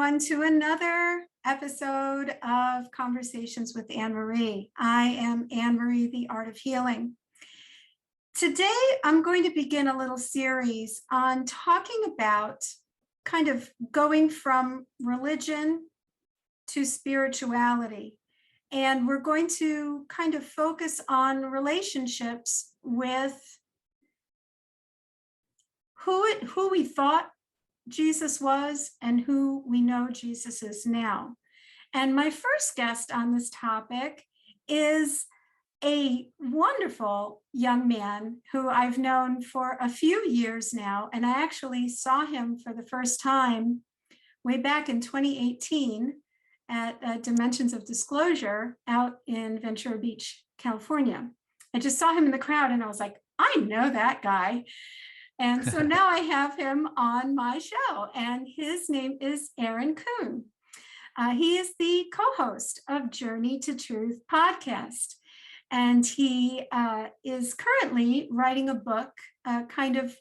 everyone, to another episode of Conversations with Anne-Marie. I am Anne-Marie, the Art of Healing. Today, I'm going to begin a little series on talking about kind of going from religion to spirituality. And we're going to kind of focus on relationships with who we thought Jesus was and who we know Jesus is now. And my first guest on this topic is a wonderful young man who I've known for a few years now. And I actually saw him for the first time way back in 2018 at Dimensions of Disclosure out in Ventura Beach, California. I just saw him in the crowd and I was like, I know that guy. And so now I have him on my show, and his name is Aaron Kuhn. He is the co-host of Journey to Truth podcast, and he is currently writing a book kind of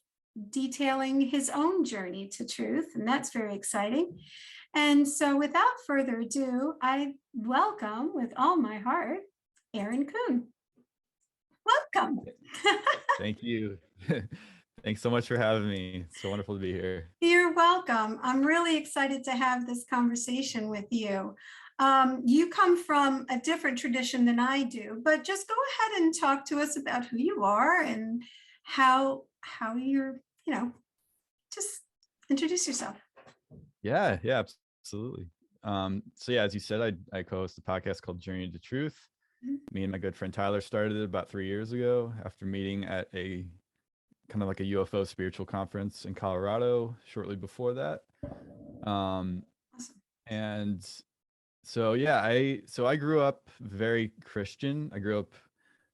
detailing his own journey to truth, and that's very exciting. And so without further ado, I welcome with all my heart, Aaron Kuhn. Welcome. Thank you. Thanks so much for having me. It's so wonderful to be here. You're welcome. I'm really excited to have this conversation with you. You come from a different tradition than I do, but just go ahead and talk to us about who you are and how you're, just introduce yourself. Yeah, absolutely. So yeah, as you said, I co-host a podcast called Journey to Truth. Mm-hmm. Me and my good friend Tyler started it about 3 years ago after meeting at a kind of like a UFO spiritual conference in Colorado shortly before that. And so, yeah, I grew up very Christian. I grew up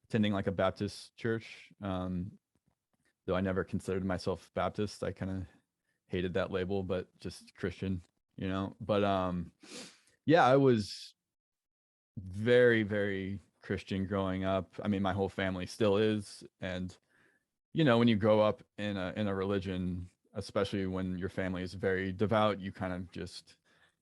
attending like a Baptist church. Though I never considered myself Baptist. I kind of hated that label, but just Christian, but, yeah, I was very, very Christian growing up. I mean, my whole family still is. And when you grow up in a religion, especially when your family is very devout, you kind of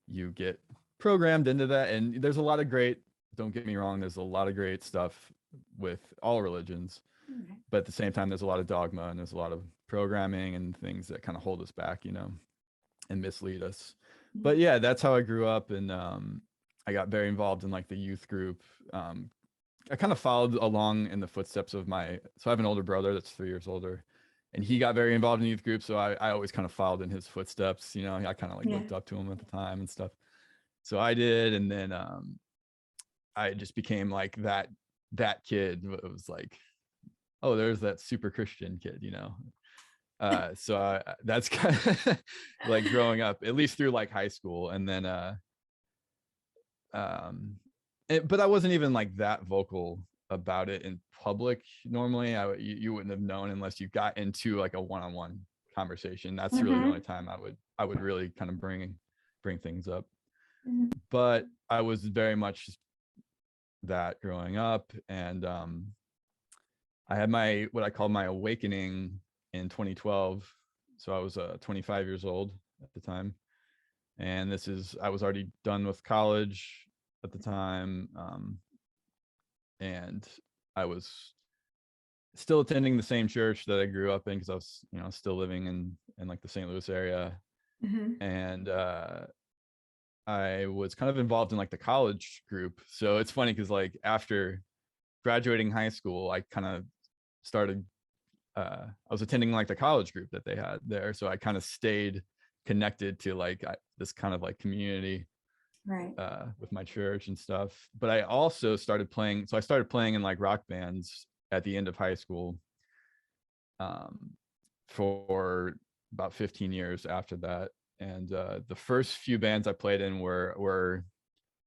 you get programmed into that. And there's a lot of great, don't get me wrong, there's a lot of great stuff with all religions. Mm-hmm. But at the same time, there's a lot of dogma and there's a lot of programming and things that kind of hold us back, and mislead us. Mm-hmm. But yeah, that's how I grew up. And I got very involved in like the youth group. I kind of followed along in the footsteps of so I have an older brother that's 3 years older, and he got very involved in youth groups. So I always kind of followed in his footsteps, I kind of looked up to him at the time and stuff. So I did. And then I just became like that kid. It was like, oh, there's that super Christian kid, so that's kind of like growing up, at least through like high school. And then, but I wasn't even like that vocal about it in public. Normally, you wouldn't have known unless you got into like a one-on-one conversation. That's mm-hmm. really the only time I would really kind of bring things up. Mm-hmm. But I was very much that growing up, and I had what I call my awakening in 2012. So I was 25 years old at the time, and I was already done with college at the time, and I was still attending the same church that I grew up in because I was, still living in like the St. Louis area. Mm-hmm. And I was kind of involved in like the college group. So it's funny because like after graduating high school, I kind of started, I was attending like the college group that they had there. So I kind of stayed connected to like this kind of like community. Right. With my church and stuff. But I also started playing. So I started playing in like rock bands at the end of high school for about 15 years after that. And the first few bands I played in were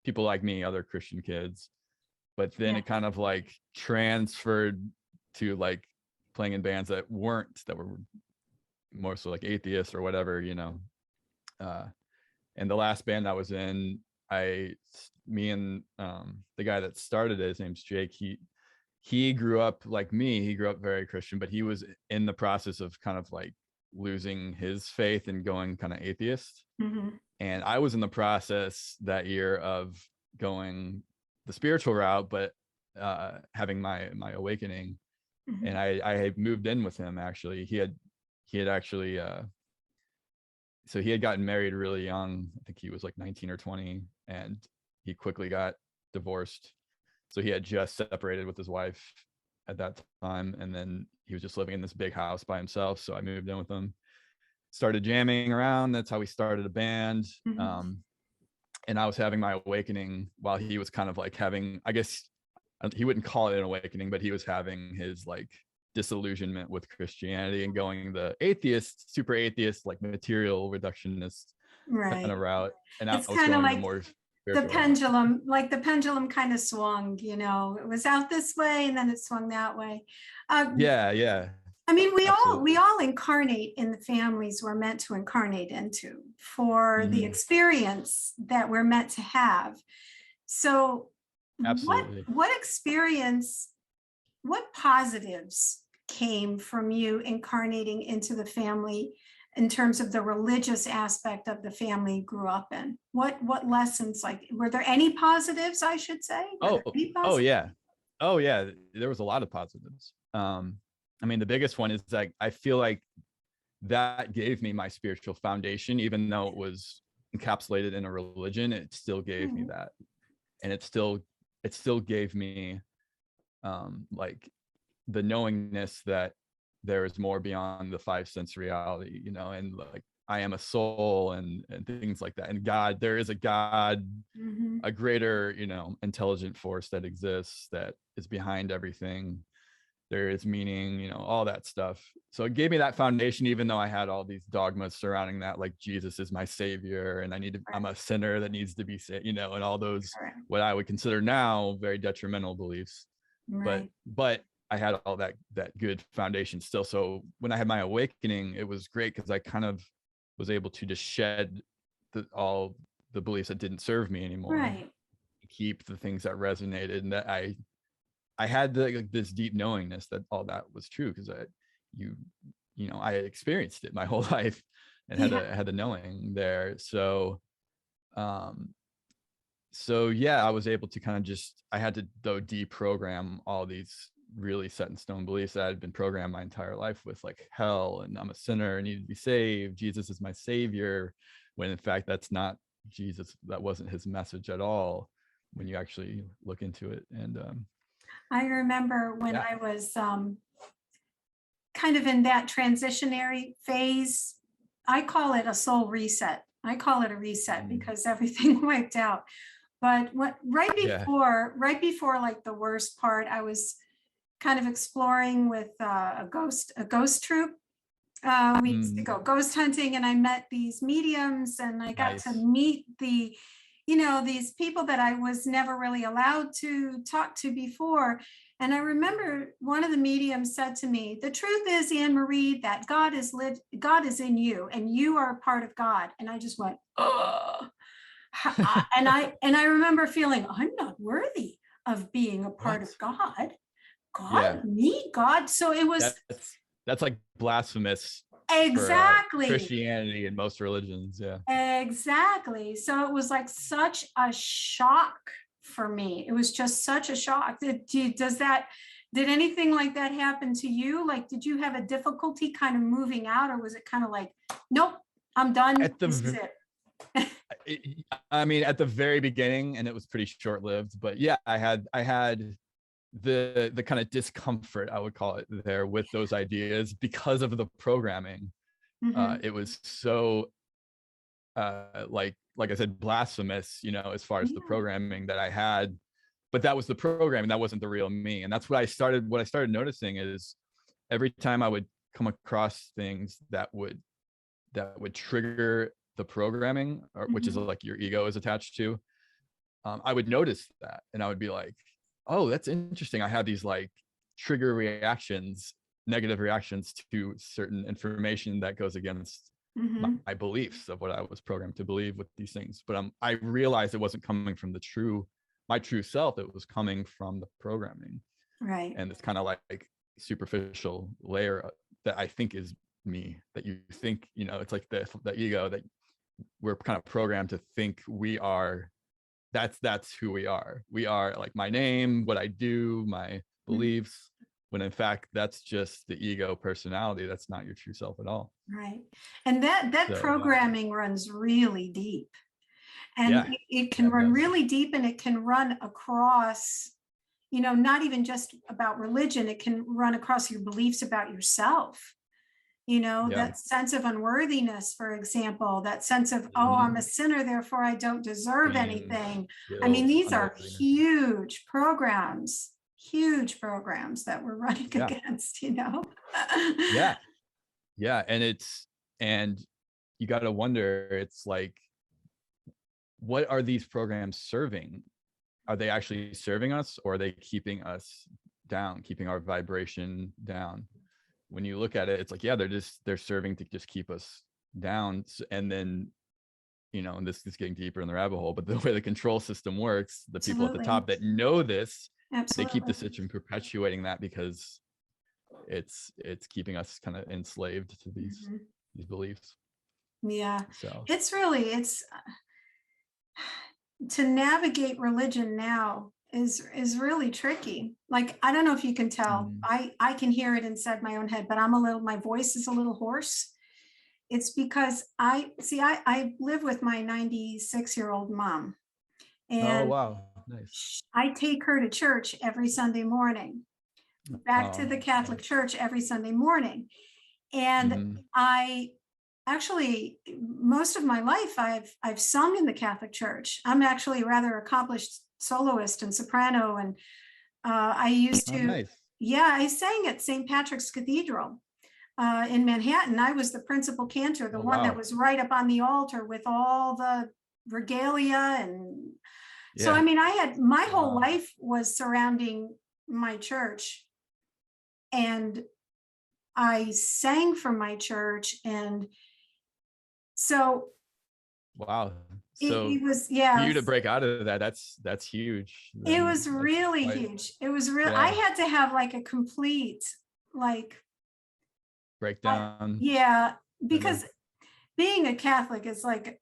people like me, other Christian kids. But then it kind of like transferred to like playing in bands that were more so like atheists or whatever, and the last band I was in, me and the guy that started it, his name's Jake. He grew up like me. He grew up very Christian, but he was in the process of kind of like losing his faith and going kind of atheist. Mm-hmm. And I was in the process that year of going the spiritual route, but having my awakening. Mm-hmm. And I had moved in with him. Actually, he had actually so he had gotten married really young. I think he was like 19 or 20, and he quickly got divorced. So he had just separated with his wife at that time, and then he was just living in this big house by himself. So I moved in with him, started jamming around. That's how we started a band. Mm-hmm. And I was having my awakening while he was kind of like having, I guess he wouldn't call it an awakening, but he was having his like disillusionment with Christianity and going the atheist, super atheist, like material reductionist kind Right. of route. And I It's was kind of going the like more the spiritual route. pendulum, kind of swung, it was out this way and then it swung that way. Yeah, I mean, we absolutely. all incarnate in the families we're meant to incarnate into for the Mhm. experience that we're meant to have. So Absolutely. what experience, what positives came from you incarnating into the family in terms of the religious aspect of the family you grew up in? What lessons, like, were there any positives, I should say? Were there any Oh positives? yeah. Oh yeah. There was a lot of positives. I mean, the biggest one is like, I feel like that gave me my spiritual foundation, even though it was encapsulated in a religion, it still gave me Mhm. that. And it still gave me like the knowingness that there is more beyond the five sense reality, and like I am a soul and things like that. And God, there is a God, Mhm. a greater, intelligent force that exists, that is behind everything. There is meaning, all that stuff. So it gave me that foundation, even though I had all these dogmas surrounding that, like Jesus is my savior and I'm a sinner that needs to be saved, and all those, Right. what I would consider now very detrimental beliefs. But Right. I had all that good foundation still. So when I had my awakening, it was great because I kind of was able to just shed all the beliefs that didn't serve me anymore, Right. keep the things that resonated, and that I had this deep knowingness that all that was true, because you I had experienced it my whole life and Yeah. had a knowing there. Um so yeah, I was able to kind of I had to though deprogram all these really set in stone beliefs that I had been programmed my entire life with, like hell and I'm a sinner, I need to be saved, Jesus is my savior, when in fact that's not Jesus. That wasn't his message at all when you actually look into it. And I remember when yeah. I was kind of in that transitionary phase. I call it a soul reset. I call it a reset Mm. because everything wiped out. But Yeah. right before like the worst part, I was kind of exploring with a ghost troop. We used to Mm, go ghost hunting, and I met these mediums, and I got to nice. meet these people that I was never really allowed to talk to before. And I remember one of the mediums said to me, "The truth is, Anne Marie, that God is in you, and you are a part of God." And I just went, "Oh." And I remember feeling, I'm not worthy of being a part What? of God. Yeah. God, me, God. So it was That's like blasphemous for exactly. Christianity and most religions. Yeah. Exactly. So it was like such a shock for me. It was just such a shock. Did anything like that happen to you? Like, did you have a difficulty kind of moving out, or was it kind of like, nope, I'm done. At the This is it. I mean, at the very beginning, and it was pretty short lived, but yeah, I had the kind of discomfort, I would call it, there with those ideas because of the programming. Mhm. It was so like I said, blasphemous, as far as the Yeah. programming that I had. But that was the programming, that wasn't the real me. And that's what I started noticing is every time I would come across things that would trigger the programming, which is Mhm. like your ego is attached to, I would notice that, and I would be like, oh, that's interesting. I have these like trigger reactions, negative reactions to certain information that goes against Mhm. my beliefs of what I was programmed to believe with these things. But I realized it wasn't coming from my true self. It was coming from the programming, Right. and this kind of like superficial layer that I think is me, that you think, it's like the ego, that we're kind of programmed to think we are, that's who we are. We are like my name, what I do, my beliefs, when in fact that's just the ego personality. That's not your true self at all. Right. And that programming runs really deep. And it can run really deep, and it can run across, not even just about religion. It can run across your beliefs about yourself. That sense of unworthiness, for example, that sense of, oh, I'm a sinner, therefore I don't deserve anything. I mean, these are huge programs that we're running against, Yeah. And you got to wonder, it's like, what are these programs serving? Are they actually serving us, or are they keeping us down, keeping our vibration down? When you look at it, it's like, yeah, they're serving to just keep us down. And then, and this is getting deeper in the rabbit hole, but the way the control system works, the people at the top that know this, they keep the system perpetuating that, because it's keeping us kind of enslaved to these beliefs. Yeah. So it's to navigate religion now is really tricky. Like, I don't know if you can tell, I can hear it inside my own head, but my voice is a little hoarse. It's because I live with my 96-year-old mom, and oh wow, nice. I take her to church every Sunday morning, back to the Catholic Church every Sunday morning. And I actually, most of my life, I've sung in the Catholic Church. I'm actually a rather accomplished soloist and soprano, and I used to, I sang at St. Patrick's Cathedral in Manhattan. I was the principal cantor, the one that was right up on the altar with all the regalia. And so, I mean, I had, my whole life was surrounding my church, and I sang for my church. And so wow, so it was, for you to break out of that, that's huge. It was really huge. It was real. I had to have like a complete breakdown. Because being a Catholic is like,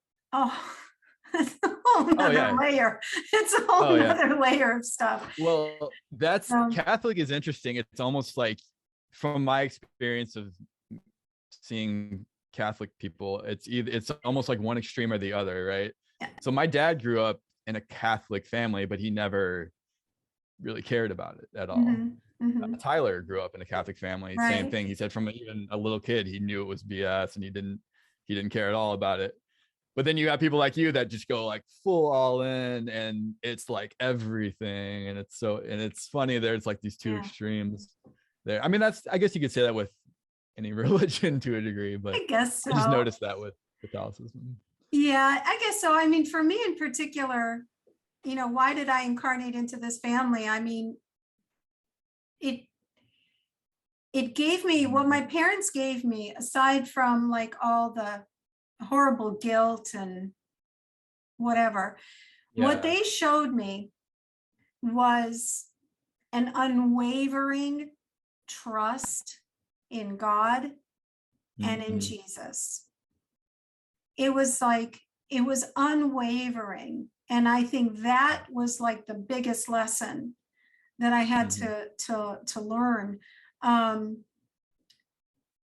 it's a whole nother layer. It's a whole nother layer of stuff. Well, Catholic is interesting. It's almost like, from my experience of seeing Catholic people, it's almost like one extreme or the other, right? So my dad grew up in a Catholic family, but he never really cared about it at all. Tyler grew up in a Catholic family, same thing. He said from even a little kid, he knew it was BS, and he didn't care at all about it. But then you have people like you that just go like full all in, and it's like everything. And it's funny, there's like these two extremes there. I mean, I guess you could say that with any religion to a degree, but I guess so. I just noticed that with Catholicism. Yeah, I guess so. I mean, for me in particular, why did I incarnate into this family? I mean, it gave me what my parents gave me, aside from like all the horrible guilt and whatever. What they showed me was an unwavering trust in God and in Jesus. It was unwavering. And I think that was like the biggest lesson that I had to learn.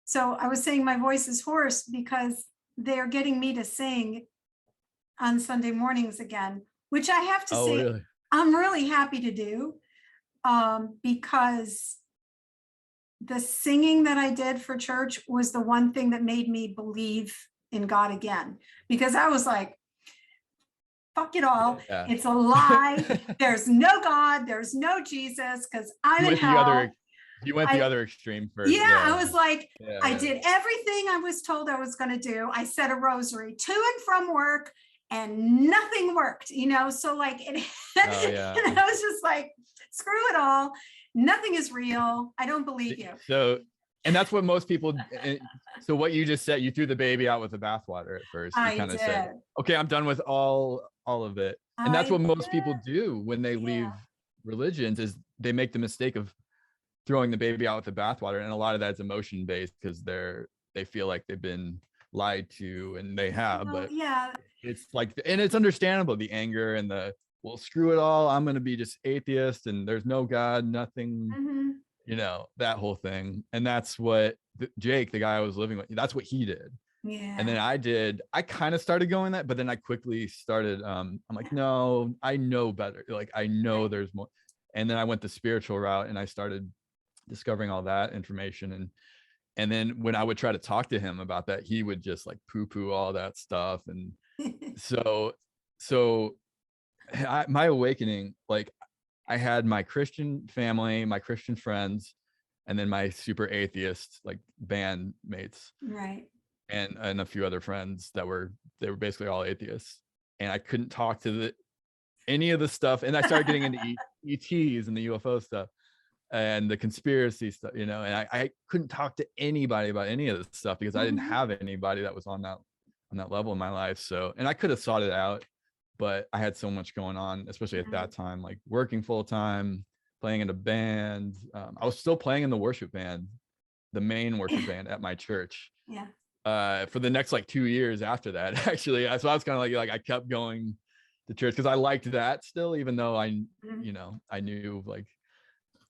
So I was saying my voice is hoarse because they're getting me to sing on Sunday mornings again, which I have to say, really? I'm really happy to do, because the singing that I did for church was the one thing that made me believe in God again, because I was like, fuck it all. It's a lie. There's no God. There's no Jesus, because I'm in hell. You went the other extreme first. I was like, I did everything I was told I was going to do. I said a rosary to and from work, and nothing worked, so like it, and I was just like, screw it all. Nothing is real. I don't believe you. So, and that's what most people, so what you just said, you threw the baby out with the bathwater at first. You kind of said, okay, I'm done with all of it. And that's what most people do when they leave religions, is they make the mistake of throwing the baby out with the bathwater. And a lot of that's emotion based, because they feel like they've been lied to, and they have, Well, but yeah. it's like, and it's understandable, the anger and the, well, screw it all, I'm going to be just atheist and there's no God, nothing, Mhm. that whole thing. And that's what Jake, the guy I was living with, that's what he did. And then Yeah. I kind of started going that, but then I quickly started, I'm like, no, I know better. Like, I know Right. there's more. And then I went the spiritual route and I started discovering all that information. And then when I would try to talk to him about that, he would just like poo poo all that stuff. And so, my awakening, like, I had my Christian family, my Christian friends, and then my super atheist, like, band mates, Right. and a few other friends they were basically all atheists. And I couldn't talk to any of the stuff. And I started getting into ETs and the UFO stuff and the conspiracy stuff, and I couldn't talk to anybody about any of this stuff because I didn't Mhm. have anybody that was on that level in my life. So, and I could have sought it out, but I had so much going on, especially at that time, like working full time, playing in a band. I was still playing in the worship band, the main worship band at my church, Yeah. for the next like 2 years after that. Actually, so I was kind of like I kept going to church because I liked that still, even though Mhm. I knew, like,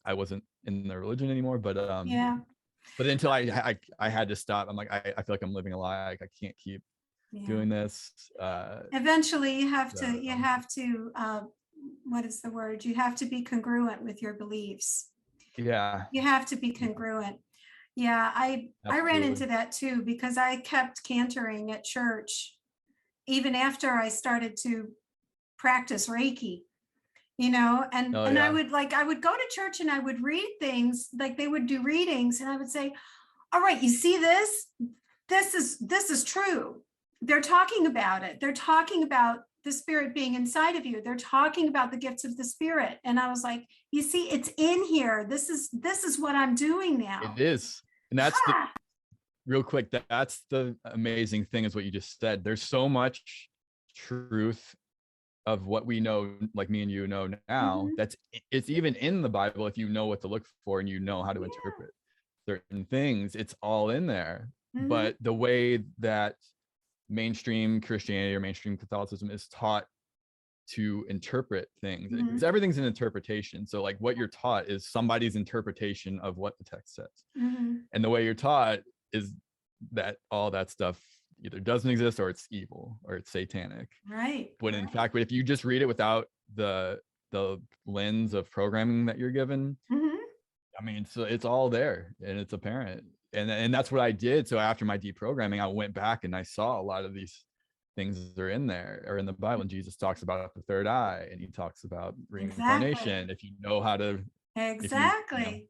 I wasn't in the religion anymore. Yeah. But until I had to stop. I'm like, I feel like I'm living a lie. Like, I can't keep Yeah. doing this. Eventually So, you have to what is the word? You have to be congruent with your beliefs. yeah, You have to be congruent. Yeah, I ran absolutely. into that too because I kept cantering at church even after I started to practice Reiki, and Oh I yeah, would I would go to church and I would read things, like they would do readings, and I would say, all right, you see this? This is true. They're talking about it. They're talking about the spirit being inside of you. They're talking about the gifts of the spirit. And I was like, you see, it's in here. This is what I'm doing it now. is. And that's the Ha! real quick. That's the amazing thing, is what you just said. There's so much truth of what we know, like me and you know now, Mhm. it's even in the Bible. If you know what to look for and you know how to Yeah. interpret certain things, it's all in there. Mhm. But the way that mainstream Christianity or mainstream Catholicism is taught to interpret things, because Mhm. everything's an interpretation. So like, what you're taught is somebody's interpretation of what the text says. Mhm. And the way you're taught is that all that stuff either doesn't exist, or it's evil, or it's satanic. Right. When in fact, if you just read it without the lens of programming that you're given, Mhm. I mean, so it's all there and it's apparent. And that's what I did. So after my deprogramming, I went back and I saw a lot of these things that are in there, or in the Bible. And Jesus talks about the third eye, and he talks about Exactly. reincarnation. If you know how to, if you Exactly.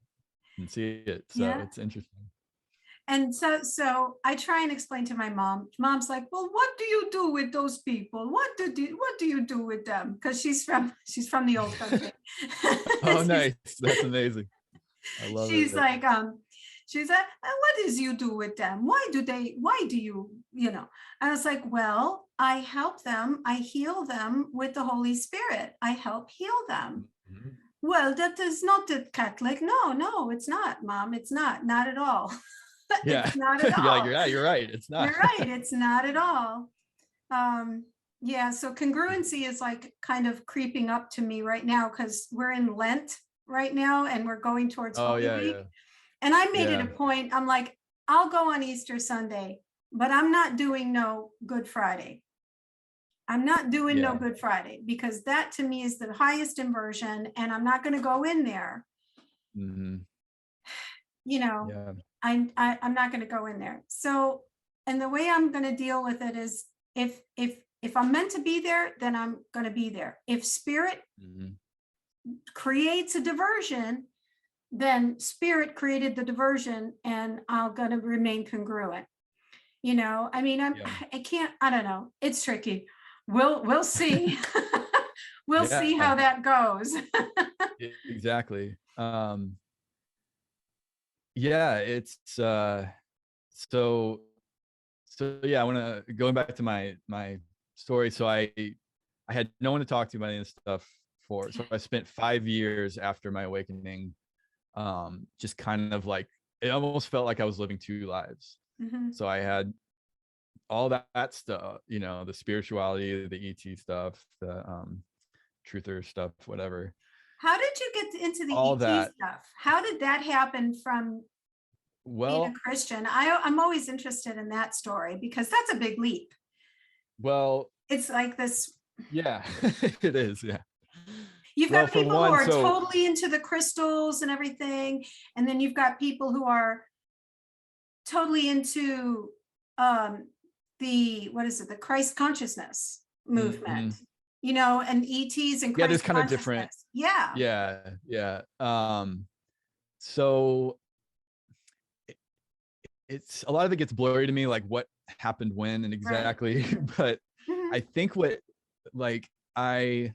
can see it. So Yeah. it's interesting. And so I try and explain to my mom. Mom's like, "Well, what do you do with those people? What do you do with them?" Because she's from the old country. Oh, she's nice. That's amazing. I love she's it. like, she's like, what does you do with them? Why do you, I was like, well, I help them. I heal them with the Holy Spirit. I help heal them. Mhm. Well, that is not the Catholic. No, no, it's not, Mom. It's not at all. Yeah. It's not at You're like, all. yeah, you're right. It's not. You're right. It's not at all. Um, yeah. So congruency is like kind of creeping up to me right now because we're in Lent right now and we're going towards Oh Holy yeah, Week. yeah. And I made it Yeah. a point. I'm like, I'll go on Easter Sunday, but I'm not doing no Good Friday. I'm not doing no Yeah. Good Friday because that to me is the highest inversion, and I'm not going to go in there. Hmm. You know, Yeah. I'm not going to go in there. So, and the way I'm going to deal with it is if I'm meant to be there, then I'm going to be there. If spirit Hmm. creates a diversion, then spirit created the diversion, and I'm going to remain congruent. I mean, Yeah. I can't, I don't know. It's tricky. We'll see. We'll see Yeah. how that goes. Exactly. Yeah, it's so yeah, I want to, going back to my story. So I had no one to talk to about any of this stuff for. So I spent 5 years after my awakening, just kind of like, it almost felt like I was living two lives. Mhm. So I had all that stuff, you know, the spirituality, the ET stuff, the truther stuff, whatever, How did you get into the all ET that. stuff? How did that happen from being a Well, Christian? I'm always interested in that story because that's a big leap. well, It's like this, yeah, it is. Yeah. you've Well, got for people who one, are so totally into the crystals and everything, and then you've got people who are totally into the, what is it, the Christ consciousness movement, mhm. you know, and ETs and Yeah, there's Christ kind of different. consciousness. Yeah. Yeah, yeah. So it- it's a lot of it gets blurry to me, like what happened when and Right. exactly. But Mhm. I think what, like, I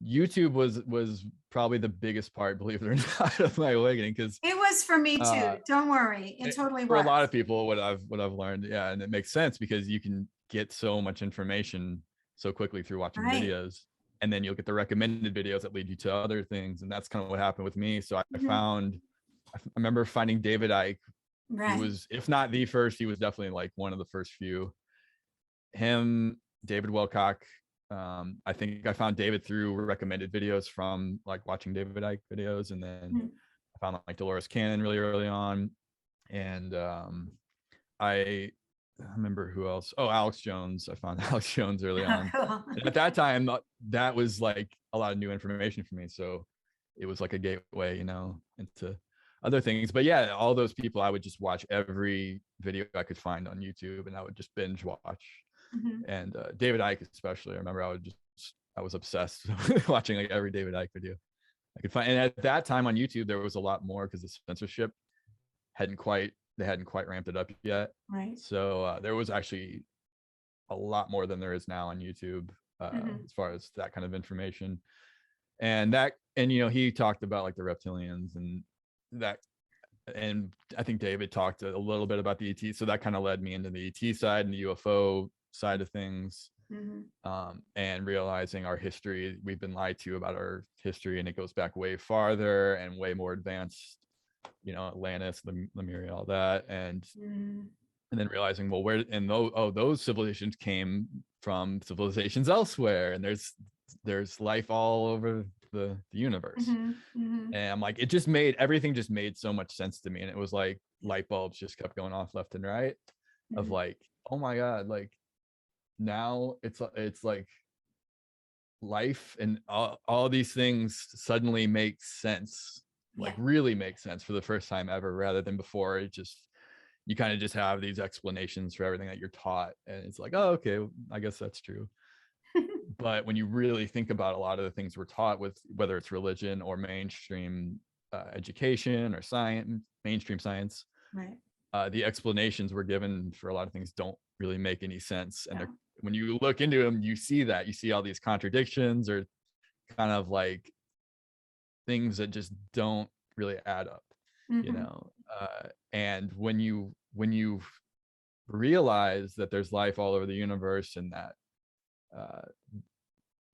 YouTube was probably the biggest part, believe it or not, of my awakening, because It was for me uh too. Don't worry. It totally for a was. lot of people, what I've learned, yeah, and it makes sense because you can get so much information so quickly through watching Right. videos, and then you'll get the recommended videos that lead you to other things, and that's kind of what happened with me. So Mhm. I remember finding David Icke, who Right. was, if not the first, he was definitely like one of the first few. Him, David Wilcock. I think I found David through recommended videos from like watching David Icke videos, and then Mhm. I found like Dolores Cannon really early on, and I remember who else. Oh, Alex Jones. I found Alex Jones early on, Cool. and at that time, that was like a lot of new information for me. So it was like a gateway, you know, into other things. But yeah, all those people, I would just watch every video I could find on YouTube, and I would just binge watch. Mhm. And David Icke, especially, I remember I was obsessed with watching like every David Icke video I could find. And at that time on YouTube, there was a lot more because the censorship hadn't quite they hadn't quite ramped it up yet. Right. So there was actually a lot more than there is now on YouTube, Mhm. as far as that kind of information. And you know, he talked about like the reptilians and that, and I think David talked a little bit about the ET, so that kind of led me into the ET side and the UFO side of things. Mhm. And realizing our history, we've been lied to about our history, and it goes back way farther and way more advanced, you know, Atlantis, Lemuria, all that. Mhm. And then realizing, well, where, and those civilizations came from civilizations elsewhere, and there's life all over the universe. Mhm. Mhm. And I'm like, everything just made so much sense to me, and it was like light bulbs just kept going off left and right, of Mhm. like, oh my god, like now it's like life and all these things suddenly make sense, like Yeah. really make sense for the first time ever, rather than before it just, you kind of just have these explanations for everything that you're taught, and it's like, oh, okay, I guess that's true. But when you really think about a lot of the things we're taught, with whether it's religion or mainstream education or science, mainstream science, Right. the explanations we're given for a lot of things don't really make any sense. And Yeah. they're, when you look into them, you see all these contradictions, or kind of like things that just don't really add up, you Mhm. know. And when you realize that there's life all over the universe, and that uh,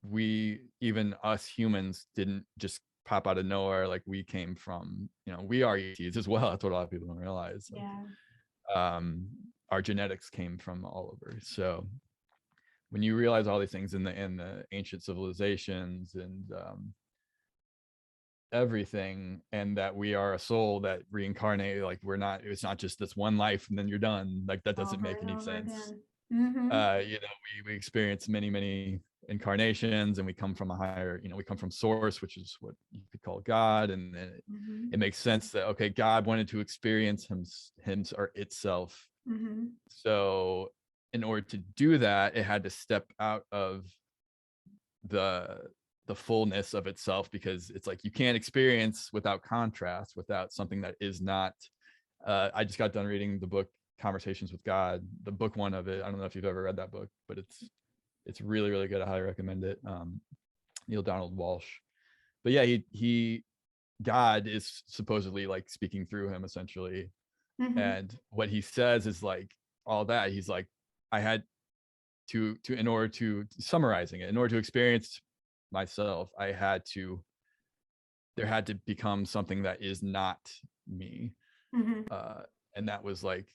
we, even us humans, didn't just pop out of nowhere, like we came from, you know, we are ETs as well. That's what a lot of people don't realize. Like, Yeah. our genetics came from all over. So when you realize all these things in the ancient civilizations, and everything, and that we are a soul that reincarnate, like it's not just this one life and then you're done, like that doesn't Over make and any over sense. again. Mhm. You know, we experience many incarnations, and we come from a higher, you know, we come from source, which is what you could call God. And then it Mhm. makes sense that, okay, God wanted to experience him or itself. Mhm. So in order to do that, it had to step out of the fullness of itself, because it's like you can't experience without contrast, without something that is not. I just got done reading the book Conversations with God, the book one of it. I don't know if you've ever read that book, but it's really, really good. I highly recommend it. Neil Donald Walsh. But yeah, he God is supposedly like speaking through him, essentially. Mhm. And what he says is like all that. He's like, I had to in order to, summarizing it, in order to experience myself, there had to become something that is not me. Mhm. uh and that was like,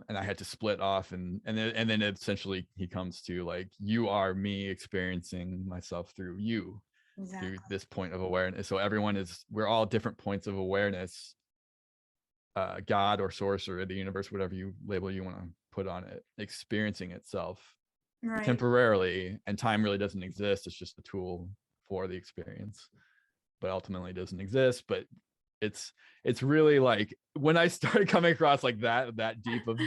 and I had to split off, and then essentially he comes to like, you are me experiencing myself through you, Exactly. through this point of awareness. So we're all different points of awareness, God or source or the universe, whatever you label you want to put on it, experiencing itself Right. temporarily, and time really doesn't exist. It's just a tool for the experience, but ultimately doesn't exist. But it's really like, when I started coming across like that deep of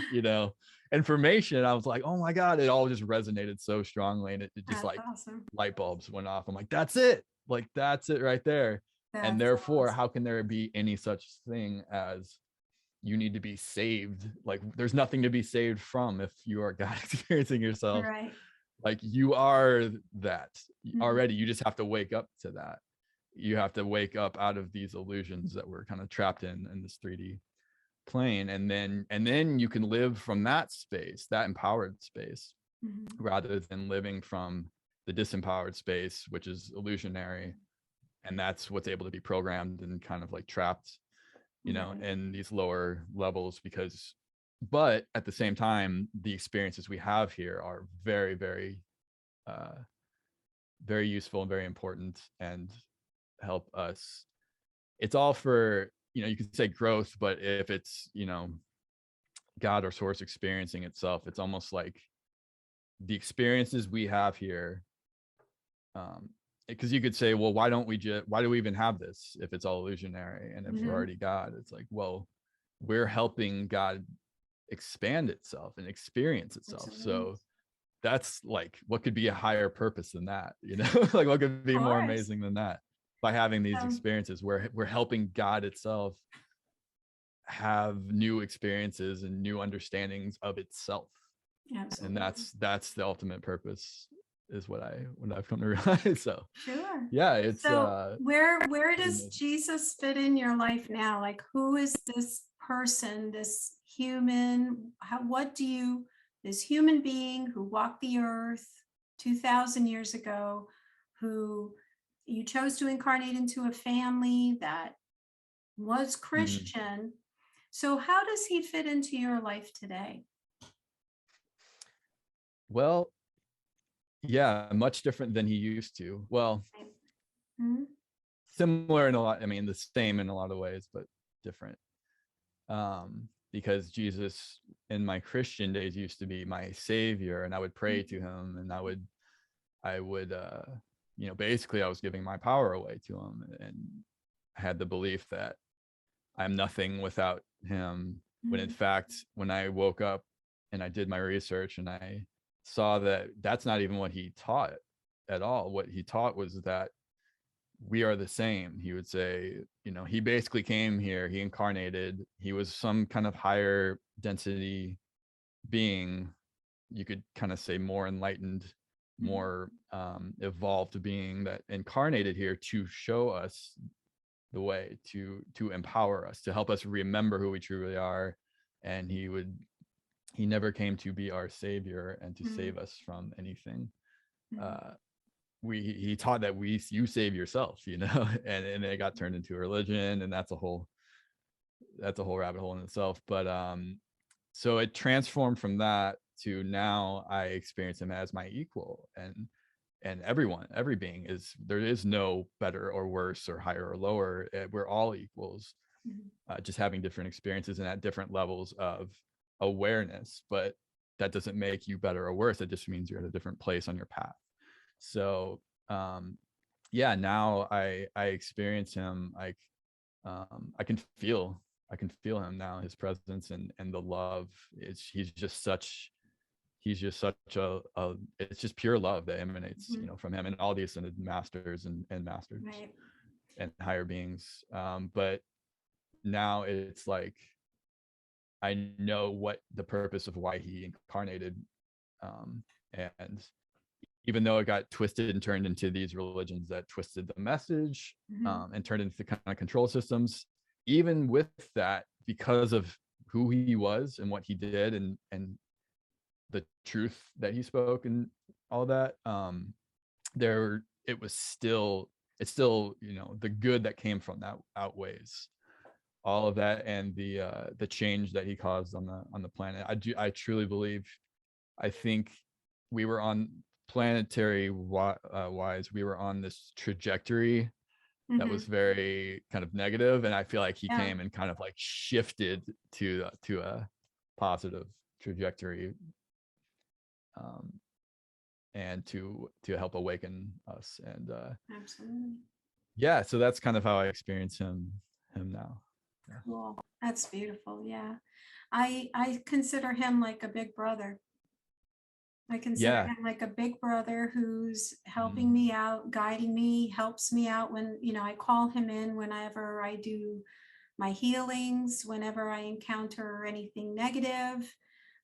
information, I was like, oh my God, it all just resonated so strongly, and it just That's like awesome. light bulbs went off. I'm like, that's it, right there. And That's therefore, awesome. how can there be any such thing as you need to be saved? Like, there's nothing to be saved from if you are God experiencing yourself. Right. Like, you are that Mhm. already. You just have to wake up to that. You have to wake up out of these illusions that we're kind of trapped in this 3D plane, and then you can live from that space, that empowered space, Mhm. rather than living from the disempowered space, which is illusionary, and that's what's able to be programmed and kind of like trapped Right. in these lower levels. But at the same time, the experiences we have here are very, very very useful and very important, and help us. It's all for, you could say growth, but if it's, God or source experiencing itself, it's almost like the experiences we have here, because you could say, well, why do we even have this if it's all illusionary, and if we're already God? It's like, well, we're helping God expand itself and experience itself. Absolutely. So that's like, what could be a higher purpose than that? Like, what could be more amazing than that? By having these experiences where we're helping God itself have new experiences and new understandings of itself. Absolutely. And that's the ultimate purpose, is what I've come to realize. So Sure. yeah, it's so where does Jesus fit in your life now? Like, who is this person, this human? This human being who walked the earth 2,000 years ago, who you chose to incarnate into a family that was Christian. So how does he fit into your life today? Well, yeah, much different than he used to. Well, similar in a lot, the same in a lot of ways, but different. Because Jesus in my Christian days used to be my savior, and I would pray to him, and I would basically I was giving my power away to him, and I had the belief that I'm nothing without him, when in fact, when I woke up and I did my research, and I saw that that's not even what he taught at all. What he taught was that we are the same. He would say, he basically came here, he incarnated, he was some kind of higher density being, you could kind of say more enlightened, more evolved being, that incarnated here to show us the way, to empower us, to help us remember who we truly are. And he never came to be our savior and to save us from anything. He taught that you save yourself, and it got turned into a religion, and that's a whole rabbit hole in itself. But so it transformed from that to, now I experience him as my equal, and every being there is no better or worse or higher or lower. We're all equals, just having different experiences and at different levels of awareness. But that doesn't make you better or worse. It just means you're at a different place on your path. So yeah, now I experience him like, I can feel him now, his presence and the love. He's just such a it's just pure love that emanates from him and all the ascended masters and masters and higher beings. But now it's like, I know what the purpose of why he incarnated, and even though it got twisted and turned into these religions that twisted the message, and turned into kind of control systems, even with that, because of who he was and what he did, and the truth that he spoke and all that, it's still the good that came from that outweighs all of that, and the change that he caused on the planet. I truly believe, I think we were on planetary wise, we were on this trajectory that was very kind of negative, and I feel like he came and kind of like shifted to a positive trajectory, and to help awaken us. And Absolutely. yeah, so that's kind of how I experience him now. Yeah. Cool. That's beautiful. Yeah. I consider him like a big brother. I consider him like a big brother who's helping me out, guiding me, helps me out when, I call him in whenever I do my healings, whenever I encounter anything negative.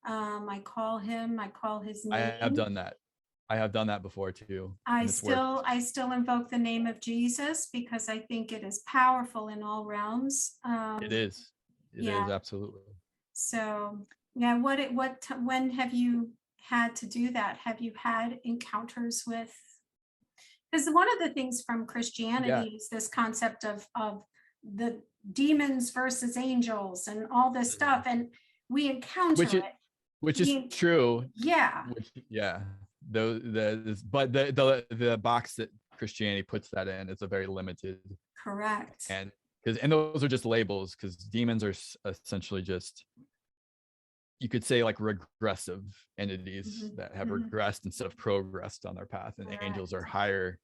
I call him, I call his I name. have done that. I have done that before too. I still invoke the name of Jesus because I think it is powerful in all realms. It is. It is absolutely. So yeah, when have you had to do that? Have you had encounters with? Because one of the things from Christianity is this concept of the demons versus angels and all this stuff, and we encounter which is true. Yeah. But the box that Christianity puts that in is a very limited. Correct. And those are just labels, because demons are essentially just, you could say, like regressive entities that have regressed instead of progressed on their path, and angels are higher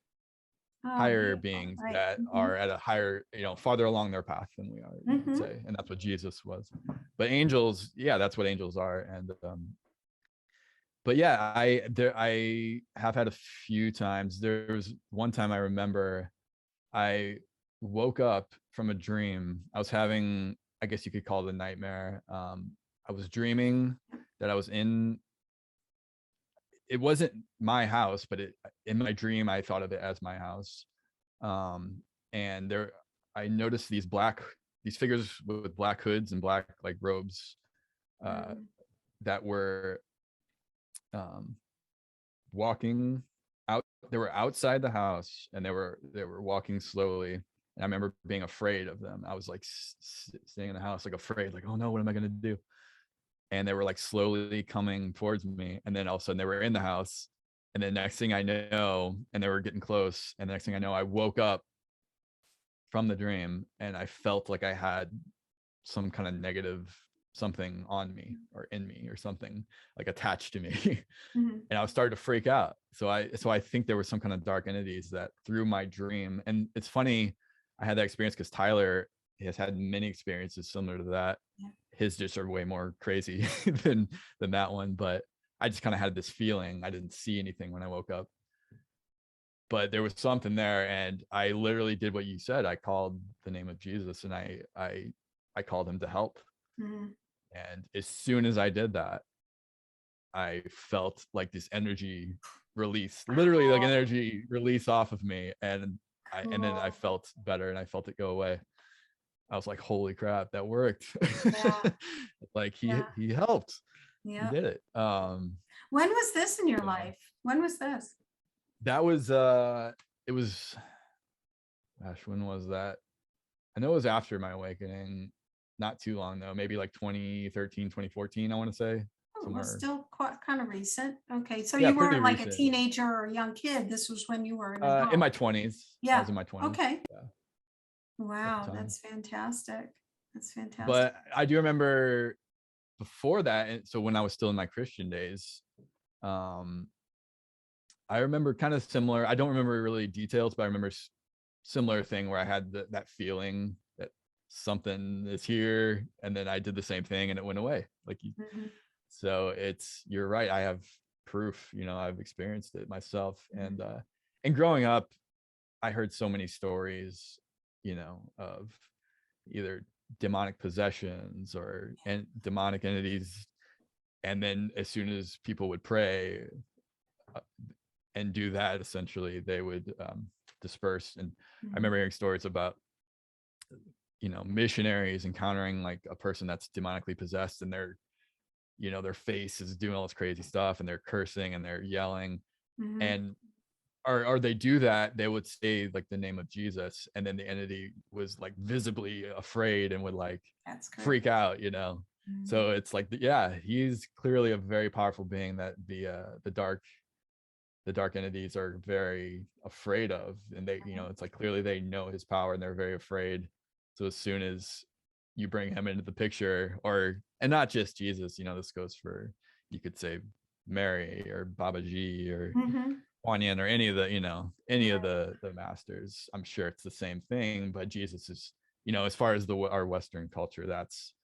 beings that are at a higher, farther along their path than we are, you could say. And that's what Jesus was. But angels, that's what angels are. And but yeah, I have had a few times. There was one time I remember I woke up from a dream. I was having, I guess you could call it a nightmare. I was dreaming that I was in, it wasn't my house, but in my dream, I thought of it as my house. And I noticed these figures with black hoods and black like robes, that were walking out. They were outside the house, and they were walking slowly. And I remember being afraid of them. I was like staying in the house, like afraid, like, oh no, what am I going to do? And they were like slowly coming towards me. And then all of a sudden they were in the house. And then next thing I know, and they were getting close. And the next thing I know, I woke up from the dream, and I felt like I had some kind of negative something on me or in me or something like attached to me. And I was starting to freak out. So I think there were some kind of dark entities that through my dream. And it's funny, I had that experience because Tyler has had many experiences similar to that. His just are way more crazy than that one. But I just kind of had this feeling. I didn't see anything when I woke up, but there was something there. And I literally did what you said. I called the name of Jesus, and I called him to help. And as soon as I did that, I felt like this energy release, literally like an energy release off of me. And then I felt better, and I felt it go away. I was like, holy crap, that worked. Like he helped. He did it. When was this in your life? When was this? That was it was, gosh, when was that? I know it was after my awakening, not too long though, maybe like 2013, 2014, I want to say. Oh, well, still quite kind of recent. Okay, so Yeah, you weren't like recent. a teenager or a young kid. This was when you were in my 20s. Yeah, I was in my 20s. Okay. Yeah. Wow, that's fantastic. That's fantastic. But I do remember before that, and so when I was still in my Christian days, I remember kind of similar. I don't remember really details, but I remember similar thing where I had that feeling that something is here, and then I did the same thing and it went away. Like you. So you're right. I have proof, I've experienced it myself. And growing up, I heard so many stories, of either demonic possessions or demonic entities. And then as soon as people would pray and do that, essentially they would disperse. And I remember hearing stories about, missionaries encountering like a person that's demonically possessed, and their face is doing all this crazy stuff, and they're cursing and they're yelling. And or they do that, they would say like the name of Jesus, and then the entity was like visibly afraid and would like freak out, you know. So it's like, yeah, he's clearly a very powerful being that the dark entities are very afraid of, and they, you know, it's like clearly they know his power and they're very afraid. So as soon as you bring him into the picture, and not just Jesus, you know, this goes for, you could say Mary or Babaji or Kuan Yin or any of the, you know, any of the masters. I'm sure it's the same thing, but Jesus is, you know, as far as our Western culture, that's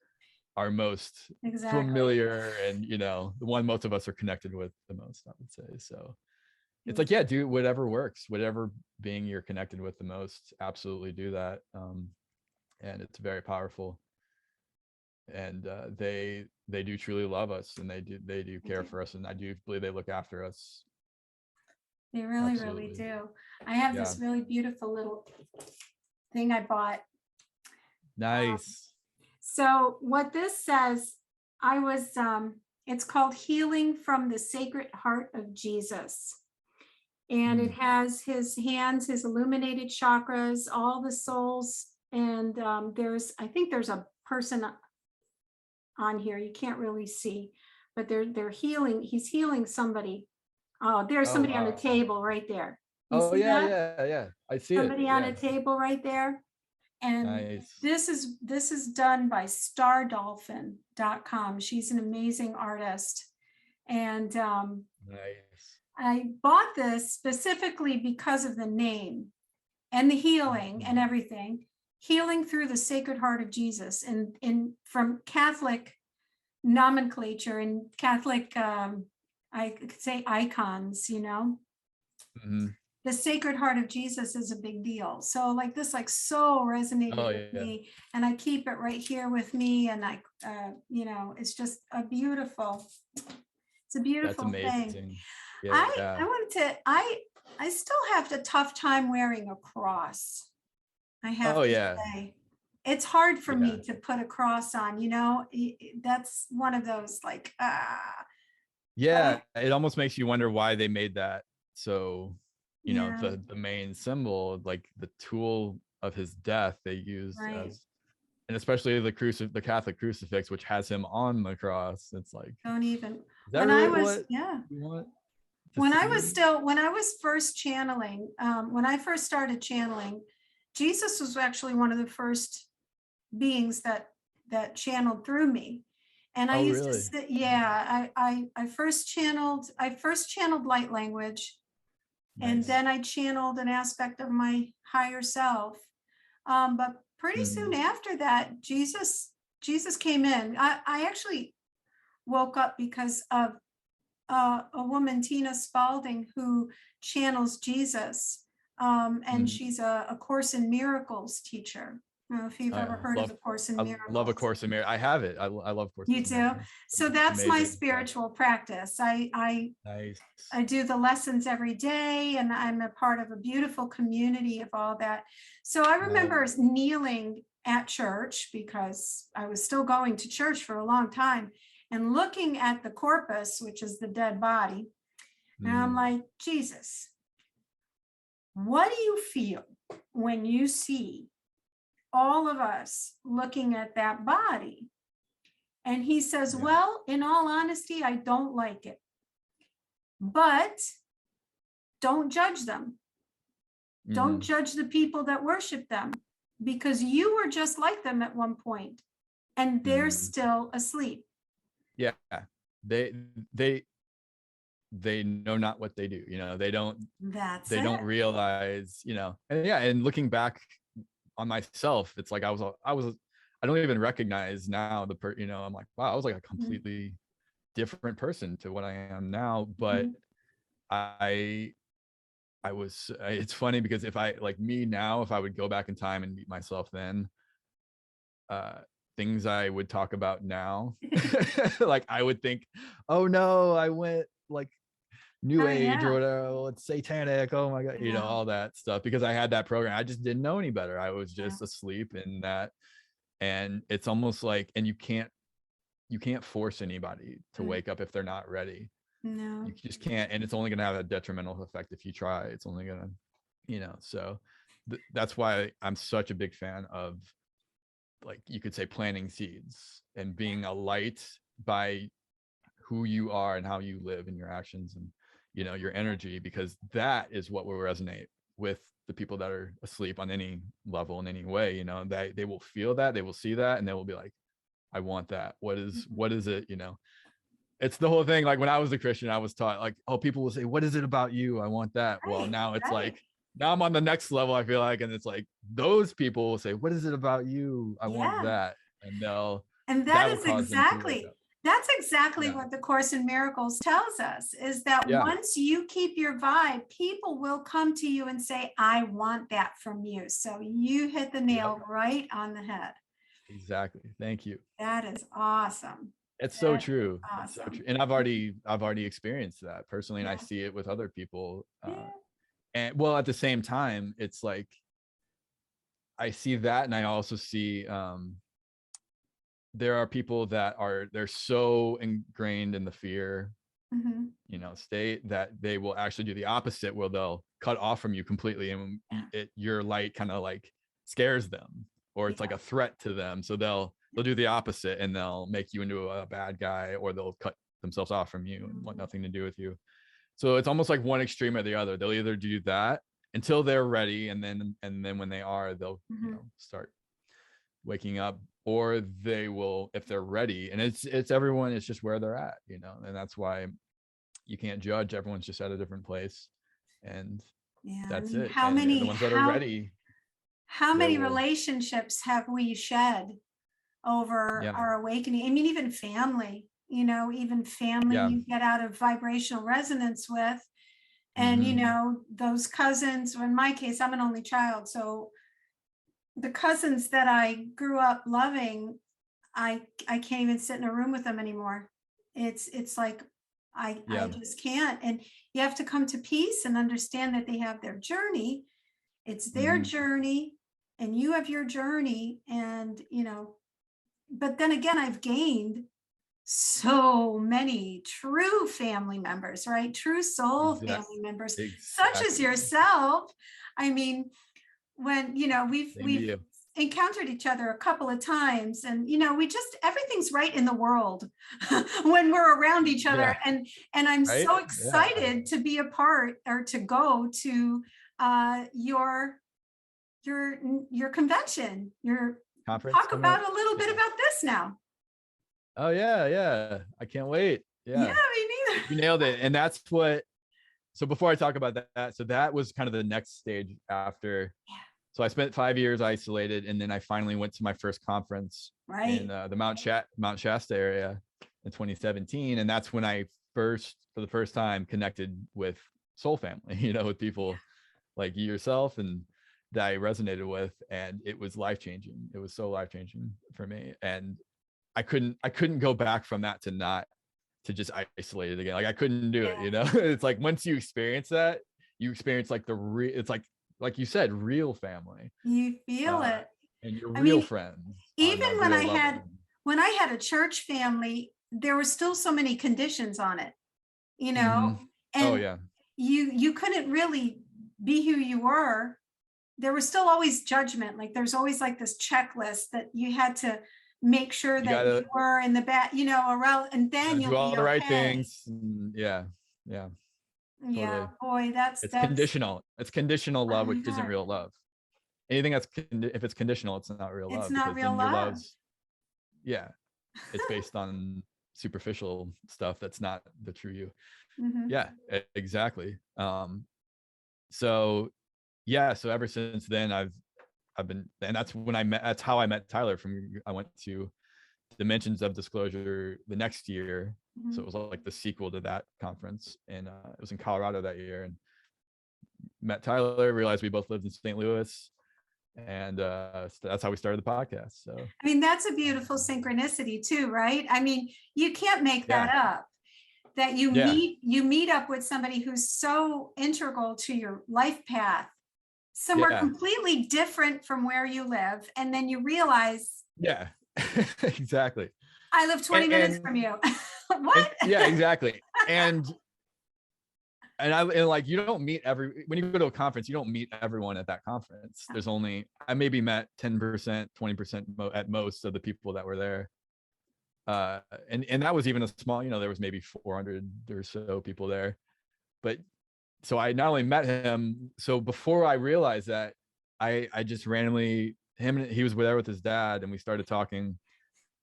our most familiar, and, you know, the one most of us are connected with the most, I would say. So it's like, yeah, do whatever works, whatever being you're connected with the most, absolutely do that. And it's very powerful. And they do truly love us, and they do care for us, and I do believe they look after us. They really, really do. I have this really beautiful little thing I bought. Nice. So what this says, it's called Healing from the Sacred Heart of Jesus. And it has his hands, his illuminated chakras, all the souls. And I think there's a person on here you can't really see, but they're healing. He's healing somebody. Oh, there's somebody on the table right there. You see that? Yeah. I see somebody on a table right there. And nice. This is done by stardolphin.com. She's an amazing artist. And nice. I bought this specifically because of the name and the healing and everything. Healing through the Sacred Heart of Jesus, and from Catholic nomenclature and Catholic, I could say icons, you know. The Sacred Heart of Jesus is a big deal. So like this, like so resonated with me, and I keep it right here with me. And I, you know, it's just a beautiful thing. I still have a tough time wearing a cross. I have to say, it's hard for me to put a cross on, you know. That's one of those like, it almost makes you wonder why they made that. So, you know, the main symbol, like the tool of his death, they used as, and especially the Catholic crucifix, which has him on the cross. It's like, don't even. When I was first channeling, when I first started channeling, Jesus was actually one of the first beings that channeled through me. And I used to sit, I first channeled light language. Nice. And then I channeled an aspect of my higher self. But pretty soon after that, Jesus came in. I actually woke up because of a woman, Tina Spalding, who channels Jesus. And she's a Course in Miracles teacher. I don't know if you've ever heard of the Course in Miracles. I love A Course in Miracles. I have it. I love Course in Miracles. You do? So that's my spiritual practice. I do the lessons every day, and I'm a part of a beautiful community of all that. So I remember kneeling at church, because I was still going to church for a long time, and looking at the corpus, which is the dead body. And I'm like, Jesus, what do you feel when you see all of us looking at that body? And he says, well, in all honesty, I don't like it, but don't judge them. Don't judge the people that worship them, because you were just like them at one point, and they're still asleep. Yeah, they know not what they do, you know. They don't realize, you know. And looking back on myself, it's like I don't even recognize now you know, I'm like, wow, I was like a completely different person to what I am now. But it's funny, because if I would go back in time and meet myself then, things I would talk about now, like I would think, oh no, I went like New Age or whatever, it's satanic, oh my God, you know, all that stuff, because I had that program. I just didn't know any better. I was just asleep in that. And it's almost like, and you can't force anybody to wake up if they're not ready. No. You just can't, and it's only going to have a detrimental effect if you try. It's only going to, so that's why I'm such a big fan of, like, you could say, planting seeds and being a light by who you are and how you live and your actions and, your energy, because that is what will resonate with the people that are asleep on any level in any way. They will feel that, they will see that, and they will be like, I want that. What is it? It's the whole thing. Like, when I was a Christian, I was taught, like, oh, people will say, what is it about you? I want that. Well, now it's like, now I'm on the next level, I feel like, and it's like, those people will say, what is it about you? I want that. And that will cause them to wake up. That's exactly what the Course in Miracles tells us, is that once you keep your vibe, people will come to you and say, I want that from you. So you hit the nail right on the head. Exactly. Thank you. That is awesome. It's so true. Awesome. It's so true. And I've already experienced that personally, and I see it with other people. And well, at the same time, it's like, I see that, and I also see there are people that they're so ingrained in the fear, state, that they will actually do the opposite, where they'll cut off from you completely, and your light kind of like scares them, or it's like a threat to them. So they'll do the opposite, and they'll make you into a bad guy, or they'll cut themselves off from you and want nothing to do with you. So it's almost like one extreme or the other. They'll either do that until they're ready, and then when they are, they'll start waking up, or they will, if they're ready. And it's everyone, it's just where they're at, and that's why you can't judge. Everyone's just at a different place, and that's it. How many, the ones that are ready, how many relationships have we shed over our awakening? I mean, even family, you get out of vibrational resonance with, and those cousins, or in my case, I'm an only child, so the cousins that I grew up loving, I can't even sit in a room with them anymore. It's like, I just can't. And you have to come to peace and understand that they have their journey. It's their journey, and you have your journey. And, but then again, I've gained so many true family members, right? True soul family members, such as yourself. I mean, when, we've encountered each other a couple of times, and, we just, everything's right in the world when we're around each other. And I'm so excited to be a part, or to go to your convention, your conference. Talk about a little bit about this now. Oh yeah. I can't wait. Yeah, me neither. You nailed it. And that's what, so before I talk about that, so that was kind of the next stage after. So I spent 5 years isolated, and then I finally went to my first conference in the Mount Shasta area in 2017. And that's when I for the first time connected with soul family, with people like you yourself, and that I resonated with. And it was life-changing. It was so life-changing for me. And I couldn't go back from that to just isolate it again. Like, I couldn't do it, It's like, once you experience that, you experience like it's like you said, real family. You feel it. And your real friends. Even when I had a church family, there were still so many conditions on it, and you couldn't really be who you were. There was still always judgment. Like, there's always like this checklist that you had to make sure that you were in the back, around, and then you'll do all the right things. Totally. Yeah, boy, that's conditional. It's conditional love, which isn't real love. Anything that's if it's conditional, it's not real love. It's not real love. It's based on superficial stuff that's not the true you. Exactly. So ever since then, I've been, and that's how I met Tyler. I went to Dimensions of Disclosure the next year. So it was like the sequel to that conference, and it was in Colorado that year, and met Tyler, realized we both lived in St. Louis, and so that's how we started the podcast. So I mean, that's a beautiful synchronicity too, right? I mean, you can't make that up, that you meet up with somebody who's so integral to your life path, somewhere completely different from where you live, and then you realize exactly, I live 20 minutes from you. What? Yeah, exactly. And like, you don't meet when you go to a conference, you don't meet everyone at that conference. There's only, I maybe met 10%, 20% at most of the people that were there. And that was even a small, there was maybe 400 or so people there. But so I not only met him, so before I realized that, I just randomly, he was there with his dad, and we started talking,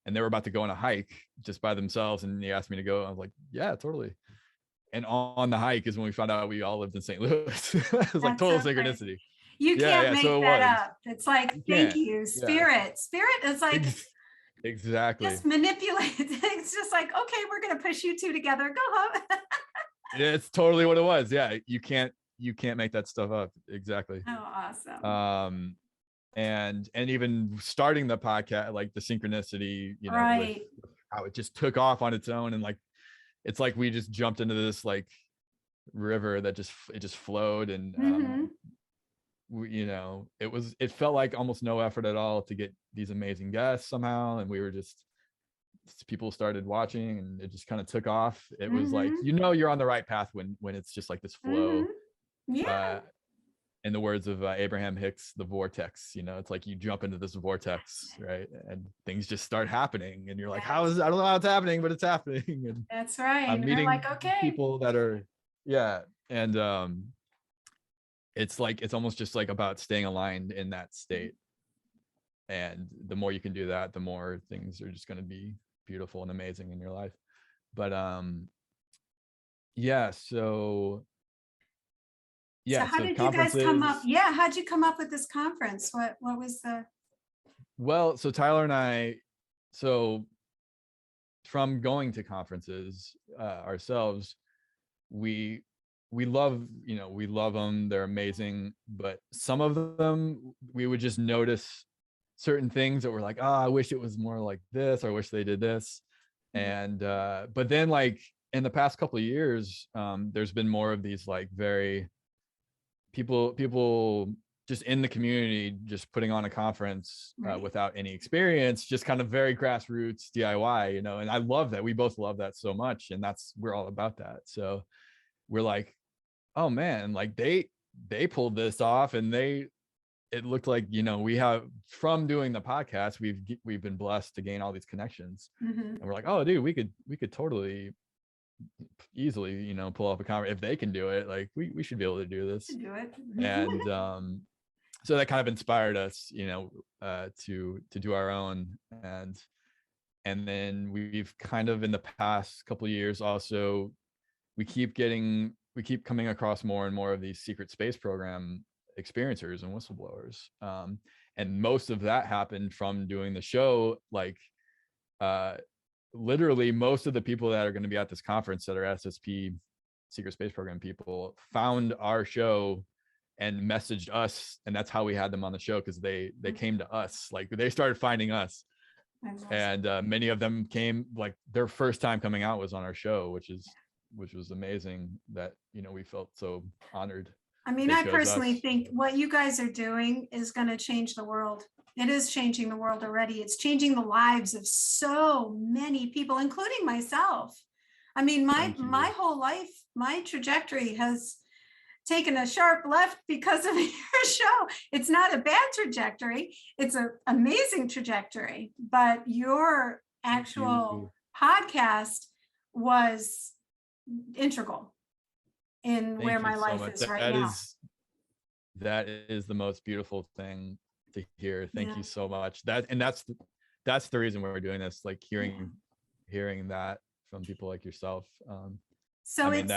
and they were about to go on a hike just by themselves, and he asked me to go. I was like, yeah, totally. And on the hike is when we found out we all lived in St. Louis. It was like That's total so great. synchronicity. You Yeah, can't yeah. So make it that was. up. It's like, You thank can't. you, Yeah. spirit. Spirit is like, Exactly. just manipulate. It's just like, okay, we're going to push you two together. Go home. It's totally what it was. Yeah. You can't make that stuff up. Exactly. Oh, awesome. And even starting the podcast, like the synchronicity, Right. with how it just took off on its own, and like, it's like we just jumped into this like river that just flowed, and it felt like almost no effort at all to get these amazing guests somehow, and we were just, people started watching, and it just kind of took off. It was like, you're on the right path when it's just like this flow. Yeah. In the words of Abraham Hicks, the vortex, it's like you jump into this vortex, right? And things just start happening, and you're like, I don't know how it's happening, but it's happening. And That's right. I'm meeting like, okay, people that are, and it's like, it's almost just like about staying aligned in that state. And the more you can do that, the more things are just going to be beautiful and amazing in your life. But yeah, so how did you guys come up? Yeah, how'd you come up with this conference? What was the? Well, so Tyler and I, so from going to conferences ourselves, we love, we love them. They're amazing. But some of them, we would just notice certain things that were like, I wish it was more like this, or I wish they did this. And but then, like, in the past couple of years, there's been more of these like very people just in the community just putting on a conference without any experience, just kind of very grassroots DIY, and I love that. We both love that so much, and we're all about that. So we're like, oh man, like they pulled this off, and it looked like, we have, from doing the podcast, we've been blessed to gain all these connections. And we're like, oh dude, we could totally easily, pull off a conference. If they can do it, like we should be able to do this. Do it. And so that kind of inspired us, to do our own. And then we've kind of, in the past couple of years also, we keep coming across more and more of these secret space program experiencers and whistleblowers. And most of that happened from doing the show. Like literally most of the people that are going to be at this conference that are SSP secret space program people found our show and messaged us, and that's how we had them on the show, because they came to us. Like they started finding us. And many of them came, like their first time coming out was on our show, which was amazing. That we felt so honored. I mean, I personally think what you guys are doing is going to change the world. It is changing the world already. It's changing the lives of so many people, including myself. I mean, my whole life, my trajectory has taken a sharp left because of your show. It's not a bad trajectory. It's an amazing trajectory, but your actual podcast was integral in where my life is right now. That is the most beautiful thing to hear. Thank you so much. That's the reason we're doing this, like hearing that from people like yourself. So I mean,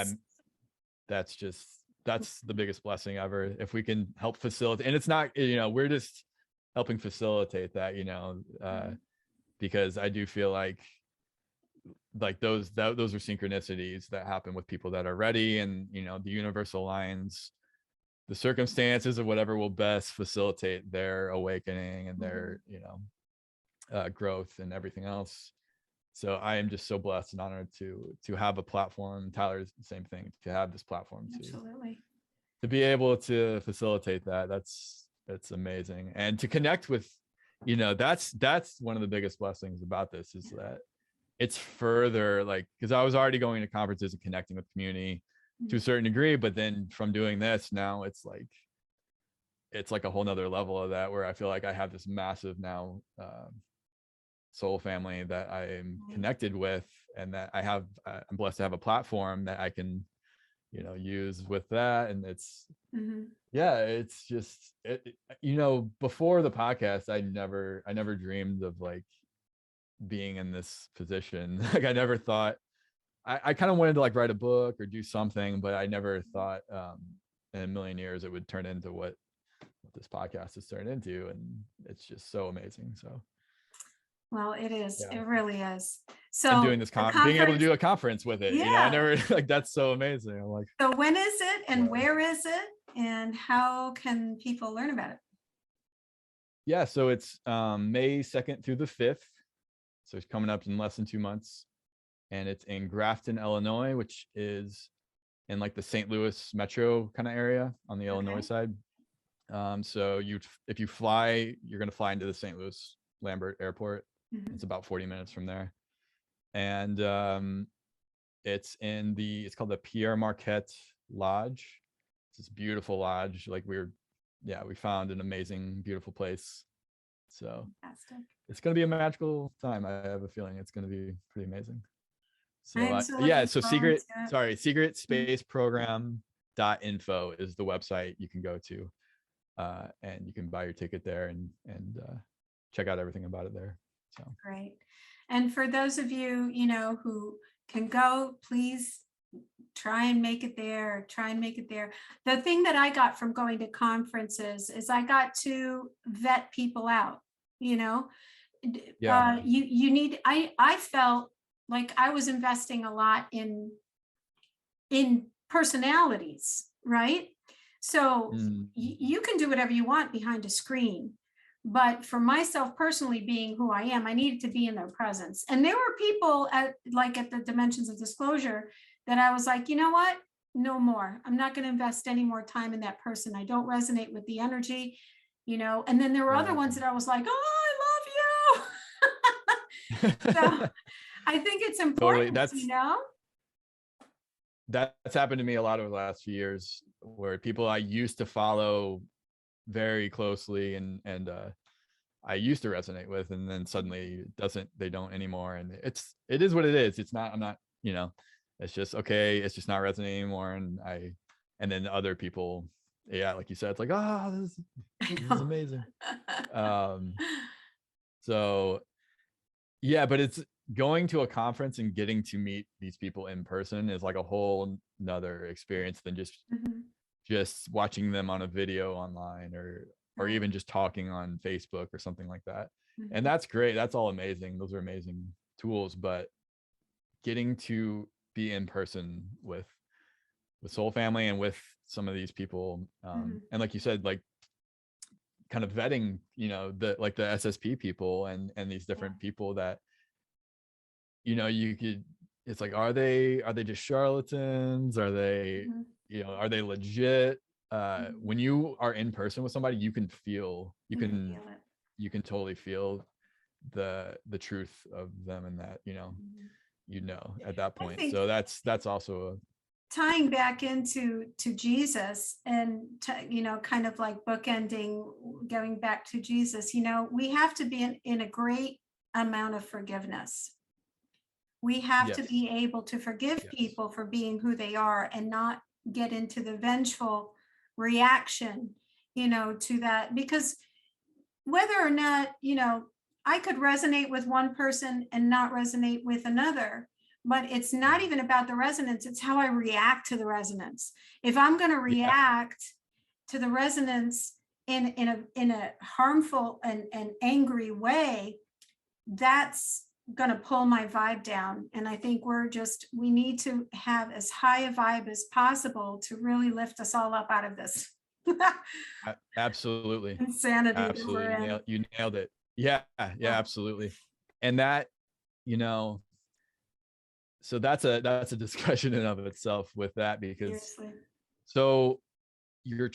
that's the biggest blessing ever, if we can help facilitate. And it's not, we're just helping facilitate that, because I do feel like those are synchronicities that happen with people that are ready, and the universe aligns the circumstances of whatever will best facilitate their awakening and their growth and everything else. So I am just so blessed and honored to have a platform. Tyler's the same thing, to have this platform to be able to facilitate that. That's amazing. And to connect with, that's one of the biggest blessings about this, is that it's further, like, because I was already going to conferences and connecting with community to a certain degree, but then from doing this now, it's like a whole nother level of that, where I feel like I have this massive now soul family that I am connected with, and that I'm blessed to have a platform that I can, use with that. And it's yeah, it's just before the podcast, I never dreamed of like being in this position. Like I never thought, I kind of wanted to like write a book or do something, but I never thought in a million years it would turn into what this podcast has turned into. And it's just so amazing. So Well, it is. yeah. It really is. And So doing this being able to do a conference with it, I yeah. never like, that's so amazing. I'm like, So when is it and yeah. where is it and how can people learn about it? Yeah, so it's May 2nd through the 5th. So it's coming up in less than 2 months. And it's in Grafton, Illinois, which is in like the St. Louis metro kind of area on the Illinois side. So if you fly, you're going to fly into the St. Louis Lambert Airport. It's about 40 minutes from there. And it's called the Pierre Marquette Lodge. It's this beautiful lodge. Like we found an amazing, beautiful place. So fantastic. It's going to be a magical time. I have a feeling it's going to be pretty amazing. So so secret space program.info is the website you can go to, and you can buy your ticket there and check out everything about it there. So great. And for those of you, who can go, please try and make it there. The thing that I got from going to conferences is I got to vet people out, you need, I felt like I was investing a lot in personalities, right? So you can do whatever you want behind a screen. But for myself personally, being who I am, I needed to be in their presence. And there were people at the dimensions of disclosure that I was like, you know what? No more. I'm not going to invest any more time in that person. I don't resonate with the energy, And then there were other ones that I was like, oh, I love you. So I think it's important, That's happened to me a lot over the last few years, where people I used to follow very closely and I used to resonate with, and then suddenly they don't anymore. And it is what it is. I'm not, it's just, okay, it's just not resonating anymore. And then other people, like you said, it's like, this is amazing. So yeah, but it's going to a conference and getting to meet these people in person is like a whole nother experience than just watching them on a video online or even just talking on Facebook or something like that. And that's great. That's all amazing. Those are amazing tools, but getting to be in person with Soul Family and with some of these people, and like you said, like kind of vetting, the SSP people and these different people that, it's like, are they just charlatans? Are they, are they legit? When you are in person with somebody, you can totally feel the truth of them, and that, at that point. So that's also tying back into Jesus and kind of like bookending, going back to Jesus, we have to be in a great amount of forgiveness. We have to be able to forgive people for being who they are and not get into the vengeful reaction, to that, because whether or not, I could resonate with one person and not resonate with another, but it's not even about the resonance. It's how I react to the resonance. If I'm going to react to the resonance in a harmful and angry way, that's going to pull my vibe down. And I think we need to have as high a vibe as possible to really lift us all up out of this. Absolutely. Insanity. Absolutely. You nailed it. Yeah, absolutely. And that, so that's a discussion in of itself with that, because seriously. So your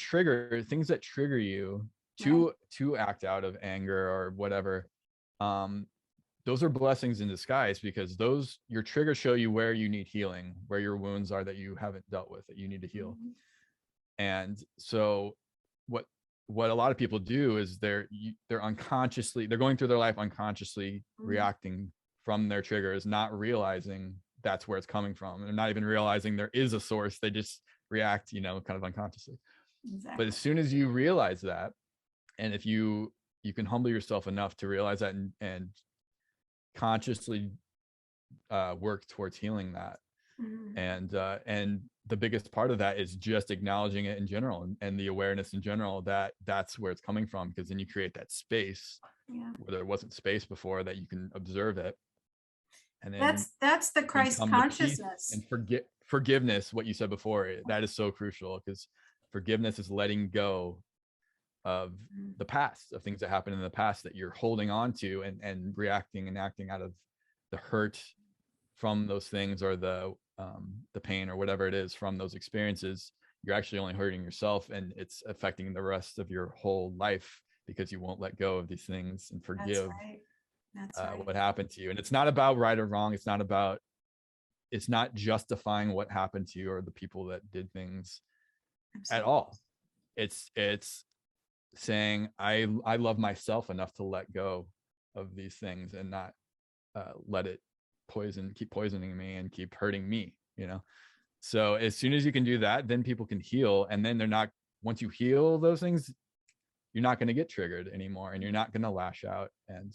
things that trigger you to act out of anger or whatever, those are blessings in disguise, because those, your triggers show you where you need healing, where your wounds are that you haven't dealt with, that you need to heal. And so what a lot of people do is they're unconsciously, they're going through their life unconsciously reacting from their triggers, not realizing that's where it's coming from. They're not even realizing there is a source. They just react, kind of unconsciously. Exactly. But as soon as you realize that, and if you can humble yourself enough to realize that and consciously work towards healing that, and the biggest part of that is just acknowledging it in general, and the awareness in general that that's where it's coming from, because then you create that space where there wasn't space before, that you can observe it. And then that's the Christ consciousness. And forgiveness, what you said before, that is so crucial, because forgiveness is letting go of the past, of things that happened in the past that you're holding on to and reacting and acting out of the hurt from those things, or the pain or whatever it is from those experiences. You're actually only hurting yourself, and it's affecting the rest of your whole life, because you won't let go of these things and forgive what happened to you. And it's not about right or wrong. It's not justifying what happened to you or the people that did things at all. It's saying, I love myself enough to let go of these things and not let it keep poisoning me and keep hurting me, So as soon as you can do that, then people can heal. And then once you heal those things, you're not going to get triggered anymore, and you're not going to lash out. And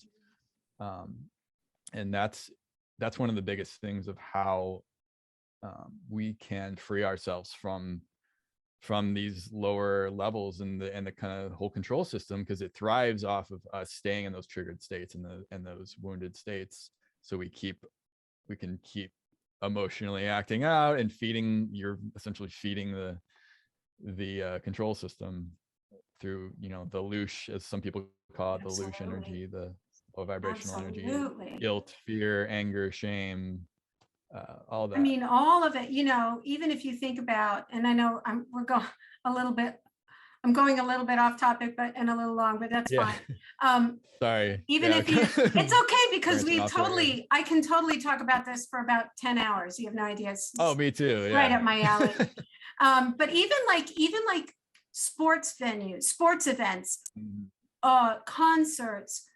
that's one of the biggest things of how we can free ourselves from these lower levels and the kind of whole control system, because it thrives off of us staying in those triggered states and those wounded states. So we can keep emotionally acting out and you're essentially feeding the control system through, the loosh, as some people call it, the loosh energy, the low vibrational energy, guilt, fear, anger, shame, all that. I mean, all of it, even if you think about, and I know I'm going a little bit off topic, and a little long, but that's fine. Sorry. Even if it's okay, because I can totally talk about this for about 10 hours. You have no idea. Me too. Right up my alley. But even like sports venues, sports events, concerts,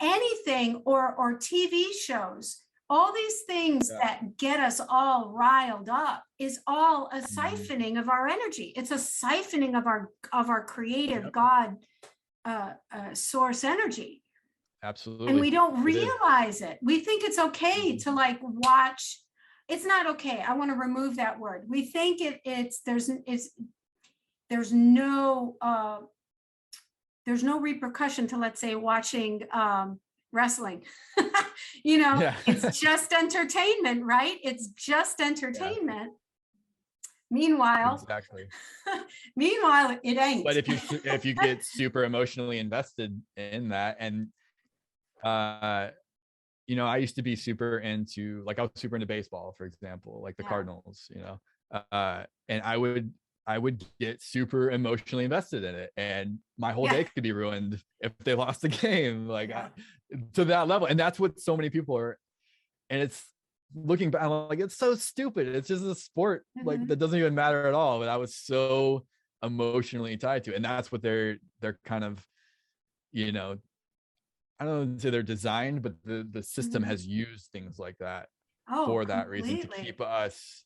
anything, or TV shows, all these things that get us all riled up is all a siphoning of our energy. It's a siphoning of our creative God source energy. Absolutely. And we don't realize it. We think it's okay to watch. It's not okay. I want to remove that word. We think there's no repercussion to, let's say, watching wrestling. It's just entertainment, right? It's just entertainment. Meanwhile, it ain't. But if you get super emotionally invested in that, and I used to be super into, I was super into baseball, for example, like the Cardinals, and I would get super emotionally invested in it, and my whole day could be ruined if they lost the game, to that level. And that's what so many people are. And it's, looking back, I'm like, it's so stupid. It's just a sport, that doesn't even matter at all. But I was so emotionally tied to it. And that's what they're kind of, I don't know, say they're designed, but the system has used things like that for that reason, to keep us,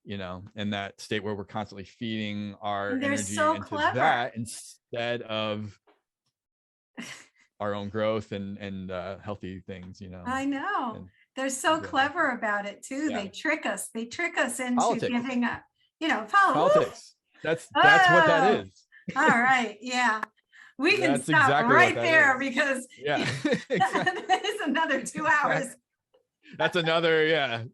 in that state where we're constantly feeding our energy into that, instead of our own growth and healthy things, I know. They're so clever about it too. They trick us into politics. Giving up, politics. That's what that is. All right. Yeah. We can stop exactly right there, because exactly. That is another 2 hours. That's another,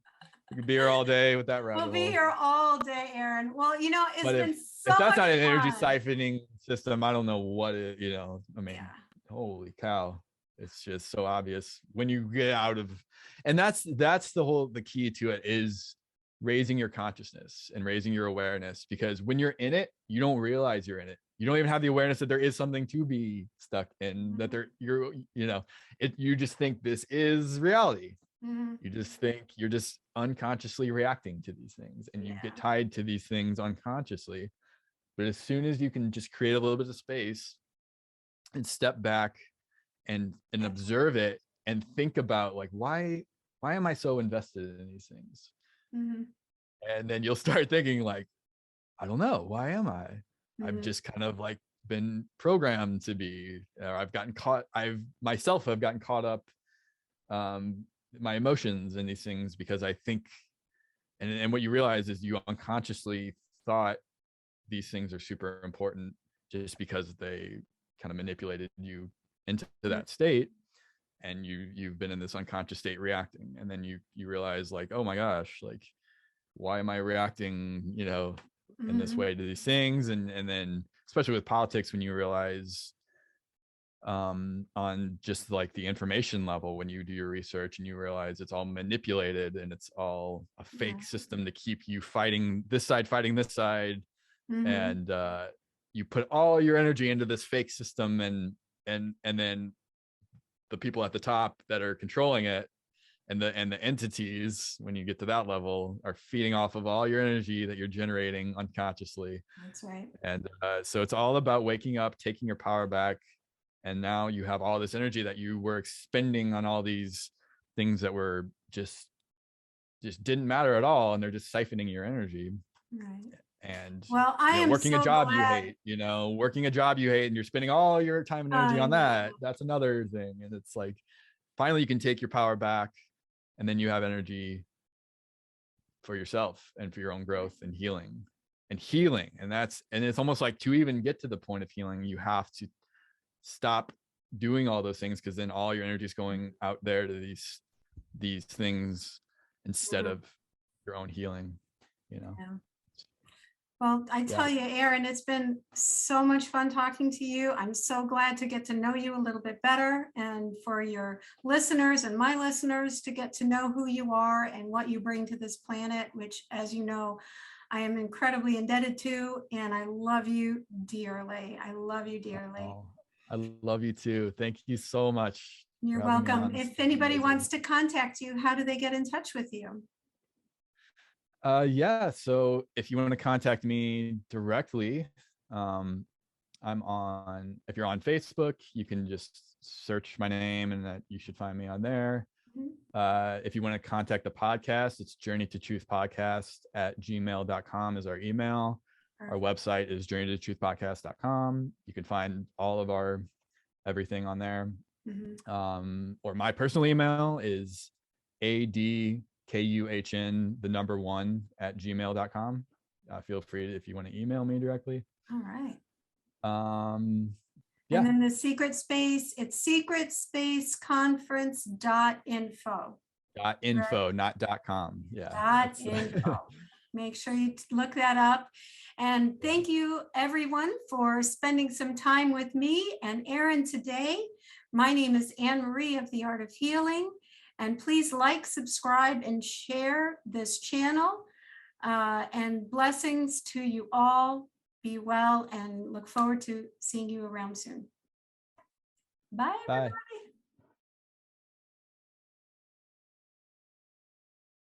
we could be here all day with that rabbit hole. We'll be here all day, Aaron. Well, it's been so if that's not an fun. energy siphoning system, I don't know what it, holy cow. It's just so obvious when you get out of, and that's the key to it, is raising your consciousness and raising your awareness, because when you're in it, you don't realize you're in it. you don't even have the awareness that there is something to be stuck in, that you just think this is reality. You just think you're just unconsciously reacting to these things, and you get tied to these things unconsciously. But as soon as you can just create a little bit of space and step back and observe it and think about, like, why am I so invested in these things? And then you'll start thinking, like, I don't know, why am I? I've just kind of like been programmed to be, or I've gotten caught up my emotions in these things, because I think, and what you realize is you unconsciously thought these things are super important just because they kind of manipulated you into that state, and you've been in this unconscious state reacting, and then you realize, like, oh my gosh, like, why am I reacting, in this way to these things? And then especially with politics, when you realize on just like the information level, when you do your research and you realize it's all manipulated and it's all a fake system to keep you fighting this side, and you put all your energy into this fake system, and then the people at the top that are controlling it, and the entities, when you get to that level, are feeding off of all your energy that you're generating unconsciously. That's right. And so it's all about waking up, taking your power back, and now you have all this energy that you were expending on all these things that were just didn't matter at all, and they're just siphoning your energy. Right. And well, I am working so a job glad. you hate, working a job you hate, and you're spending all your time and energy on that. That's another thing. And it's like, finally you can take your power back, and then you have energy for yourself and for your own growth and healing. And it's almost like, to even get to the point of healing, you have to stop doing all those things, because then all your energy is going out there to these things instead of your own healing. Well, I tell you, Aaron, it's been so much fun talking to you. I'm so glad to get to know you a little bit better, and for your listeners and my listeners to get to know who you are and what you bring to this planet, which, as you know, I am incredibly indebted to, and I love you dearly. I love you dearly. Oh, I love you too. Thank you so much. You're welcome. If anybody wants to contact you, how do they get in touch with you? So if you want to contact me directly, if you're on Facebook, you can just search my name, and that you should find me on there. If you want to contact the podcast, it's journeytotruthpodcast@gmail.com is our email. Our website is journeytotruthpodcast.com. You can find all of our everything on there. Or my personal email is adkuhn1@gmail.com. Feel free if you want to email me directly. All right. And then the secret space, it's secretspaceconference.info. .info, right? Not .com. Yeah. .info. Make sure you look that up. And thank you, everyone, for spending some time with me and Aaron today. My name is Anne Marie of The Art of Healing. And please like, subscribe, and share this channel. And blessings to you all. Be well, and look forward to seeing you around soon. Bye, everybody.